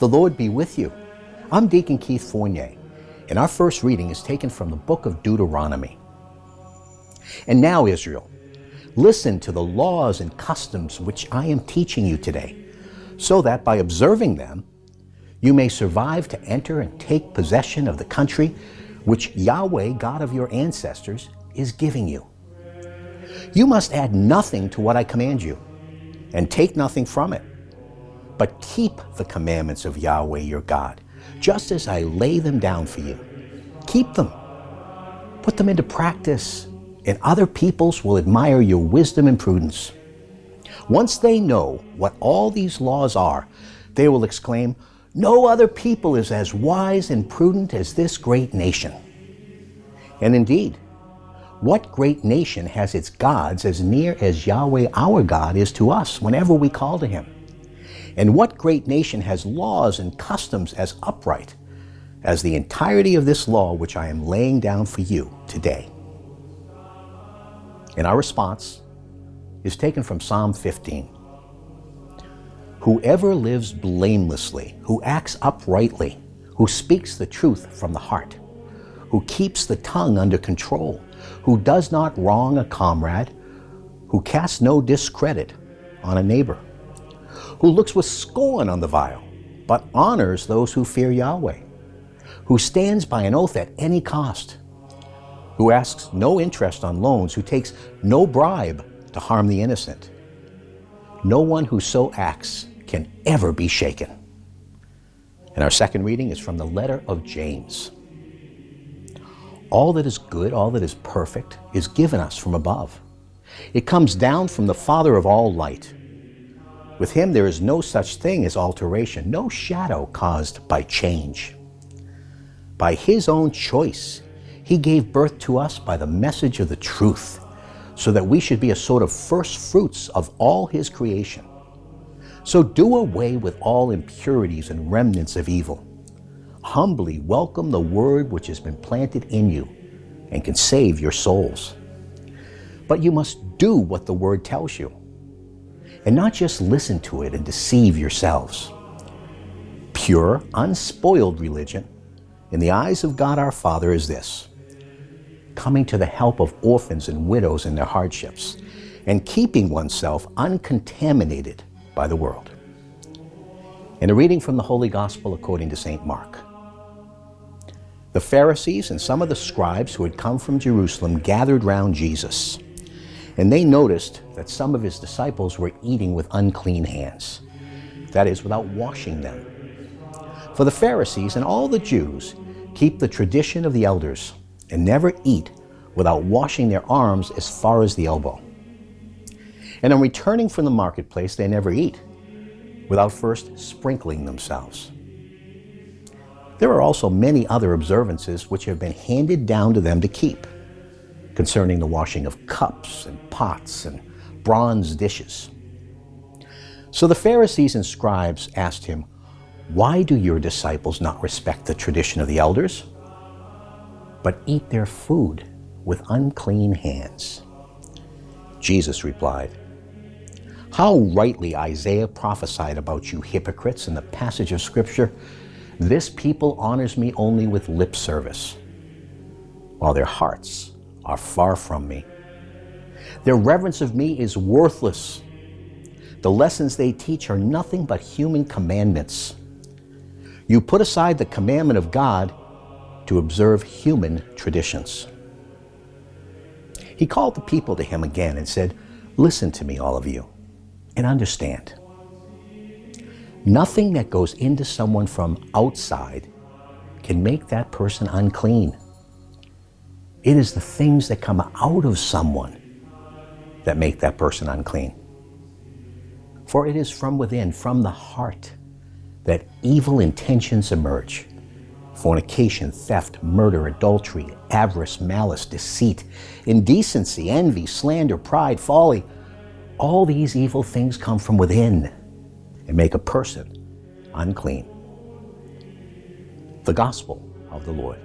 The Lord be with you. I'm Deacon Keith Fournier, and our first reading is taken from the book of Deuteronomy. And now, Israel, listen to the laws and customs which I am teaching you today, so that by observing them, you may survive to enter and take possession of the country which Yahweh, God of your ancestors, is giving you. You must add nothing to what I command you, and take nothing from it, but keep the commandments of Yahweh your God, just as I lay them down for you. Keep them. Put them into practice, and other peoples will admire your wisdom and prudence. Once they know what all these laws are, they will exclaim, "No other people is as wise and prudent as this great nation." And indeed, what great nation has its gods as near as Yahweh our God is to us whenever we call to him? And what great nation has laws and customs as upright as the entirety of this law which I am laying down for you today? And our response is taken from Psalm 15. Whoever lives blamelessly, who acts uprightly, who speaks the truth from the heart, who keeps the tongue under control, who does not wrong a comrade, who casts no discredit on a neighbor, who looks with scorn on the vile, but honors those who fear Yahweh, who stands by an oath at any cost, who asks no interest on loans, who takes no bribe to harm the innocent. No one who so acts can ever be shaken. And our second reading is from the letter of James. All that is good, all that is perfect, is given us from above. It comes down from the Father of all light. With him there is no such thing as alteration, no shadow caused by change. By his own choice, he gave birth to us by the message of the truth, so that we should be a sort of first fruits of all his creation. So do away with all impurities and remnants of evil. Humbly welcome the word which has been planted in you and can save your souls. But you must do what the word tells you, and not just listen to it and deceive yourselves. Pure, unspoiled religion in the eyes of God our Father is this: coming to the help of orphans and widows in their hardships, and keeping oneself uncontaminated by the world. And a reading from the Holy Gospel according to St. Mark. The Pharisees and some of the scribes who had come from Jerusalem gathered round Jesus, and they noticed that some of his disciples were eating with unclean hands, that is, without washing them. For the Pharisees and all the Jews keep the tradition of the elders and never eat without washing their arms as far as the elbow. And on returning from the marketplace, they never eat without first sprinkling themselves. There are also many other observances which have been handed down to them to keep, concerning the washing of cups and pots and bronze dishes. So the Pharisees and scribes asked him, "Why do your disciples not respect the tradition of the elders, but eat their food with unclean hands?" Jesus replied, "How rightly Isaiah prophesied about you hypocrites in the passage of Scripture, 'This people honors me only with lip service, while their hearts are far from me. Their reverence of me is worthless. The lessons they teach are nothing but human commandments. You put aside the commandment of God to observe human traditions." He called the people to him again and said, "Listen to me, all of you, and understand. Nothing that goes into someone from outside can make that person unclean. It is the things that come out of someone that make that person unclean. For it is from within, from the heart, that evil intentions emerge: fornication, theft, murder, adultery, avarice, malice, deceit, indecency, envy, slander, pride, folly. All these evil things come from within and make a person unclean." The Gospel of the Lord.